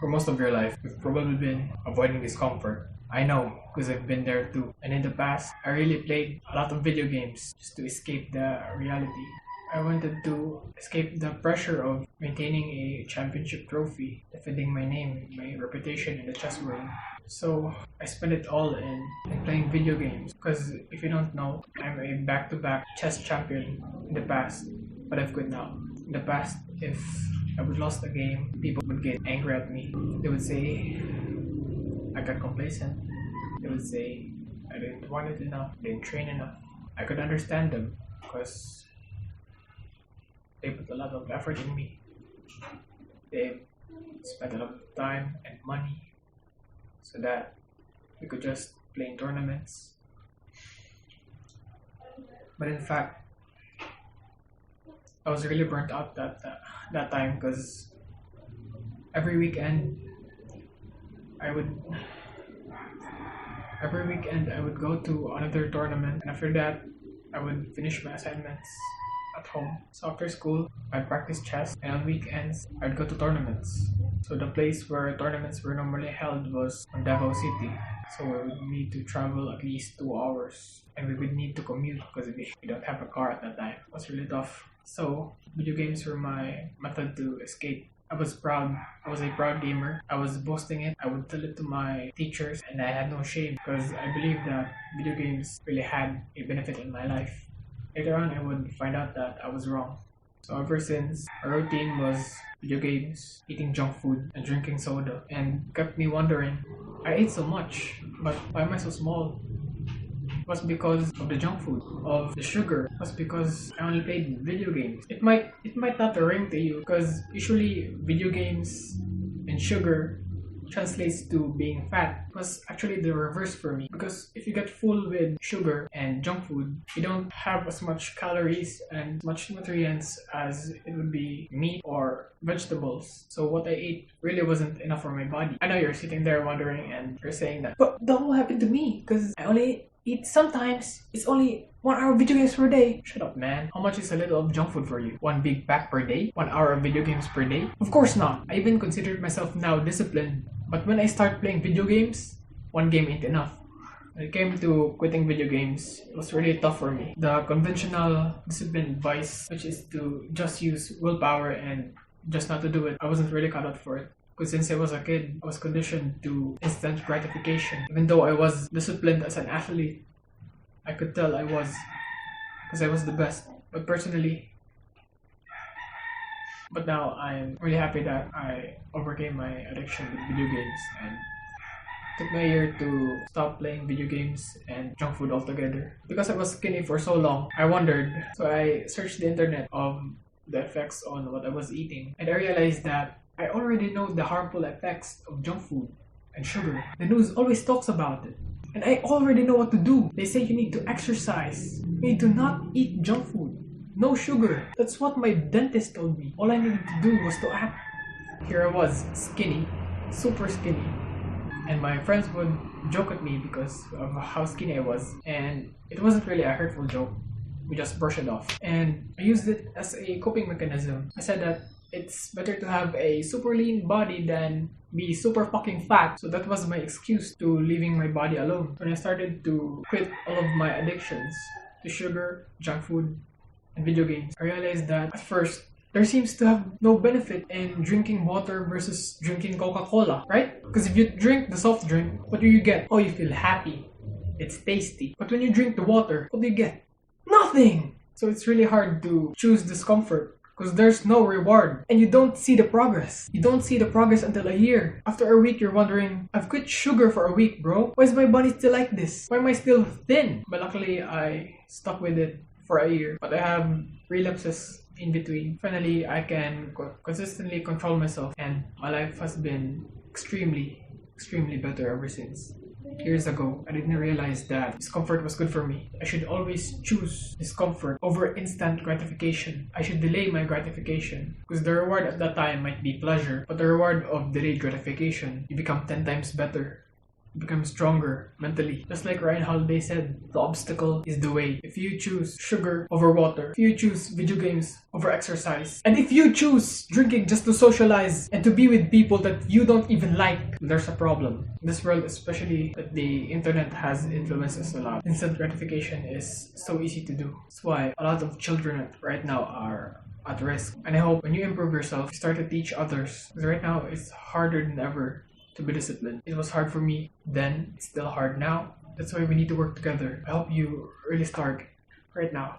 For most of your life, you've probably been avoiding discomfort. I know, because I've been there too. And in the past, I really played a lot of video games just to escape the reality. I wanted to escape the pressure of maintaining a championship trophy, defending my name, my reputation in the chess world. So I spent it all in playing video games. Because if you don't know, I'm a back-to-back chess champion in the past, but I've quit now. In the past, if I would lost a game, people would get angry at me. They would say I got complacent. They would say I didn't want it enough, didn't train enough. I could understand them because they put a lot of effort in me. They spent a lot of time and money so that we could just play in tournaments. But in fact, I was really burnt out that time because every weekend I would go to another tournament, and after that I would finish my assignments at home. So after school I'd practice chess, and on weekends I'd go to tournaments. So the place where tournaments were normally held was on Davao City. So we would need to travel at least 2 hours, and we would need to commute because we don't have a car at that time. It was really tough. So video games were my method to escape. I was proud. I was a proud gamer. I was boasting it. I would tell it to my teachers, and I had no shame because I believed that video games really had a benefit in my life. Later on, I would find out that I was wrong. So ever since, our routine was video games, eating junk food, and drinking soda, and kept me wondering, I ate so much, but why am I so small? It was because of the junk food, of the sugar. It was because I only played video games. It might not ring to you because usually video games and sugar translates to being fat. It was actually the reverse for me, because if you get full with sugar and junk food, you don't have as much calories and much nutrients as it would be meat or vegetables. So what I ate really wasn't enough for my body. I know you're sitting there wondering and you're saying that, but that will happen to me because I only eat sometimes. It's only 1 hour of video games per day. Shut up, man. How much is a little of junk food for you? 1 big pack per day? 1 hour of video games per day? Of course not. I even considered myself now disciplined. But when I start playing video games, 1 game ain't enough. When it came to quitting video games, it was really tough for me. The conventional discipline advice, which is to just use willpower and just not to do it, I wasn't really cut out for it. Because since I was a kid, I was conditioned to instant gratification. Even though I was disciplined as an athlete, I could tell I was, because I was the best. But now I'm really happy that I overcame my addiction with video games, and it took me a year to stop playing video games and junk food altogether. Because I was skinny for so long, I wondered. So I searched the internet of the effects on what I was eating, and I realized that I already know the harmful effects of junk food and sugar. The news always talks about it. And I already know what to do. They say you need to exercise. You need to not eat junk food. No sugar. That's what my dentist told me. All I needed to do was to act. Here I was, skinny, super skinny. And my friends would joke at me because of how skinny I was. And it wasn't really a hurtful joke. We just brushed it off. And I used it as a coping mechanism. I said that it's better to have a super lean body than be super fucking fat. So that was my excuse to leaving my body alone. When I started to quit all of my addictions to sugar, junk food, and video games, I realized that at first, there seems to have no benefit in drinking water versus drinking Coca-Cola, right? Because if you drink the soft drink, what do you get? Oh, you feel happy. It's tasty. But when you drink the water, what do you get? Nothing! So it's really hard to choose discomfort, because there's no reward, and you don't see the progress. You don't see the progress until a year. After a week, you're wondering, I've quit sugar for a week, bro. Why is my body still like this? Why am I still thin? But luckily, I stuck with it for a year. But I have relapses in between. Finally, I can consistently control myself, and my life has been extremely better ever since. Years ago, I didn't realize that discomfort was good for me. I should always choose discomfort over instant gratification. I should delay my gratification, because the reward at that time might be pleasure, but the reward of delayed gratification, you become 10 times better. become stronger mentally. Just like Ryan Holiday said, the obstacle is the way. If you choose sugar over water, if you choose video games over exercise, and if you choose drinking just to socialize and to be with people that you don't even like, there's a problem. In this world, especially that the internet has influenced us a lot. Instant gratification is so easy to do. That's why a lot of children right now are at risk. And I hope when you improve yourself, you start to teach others. Because right now, it's harder than ever to be disciplined. It was hard for me then, it's still hard now. That's why we need to work together. I hope you really start right now.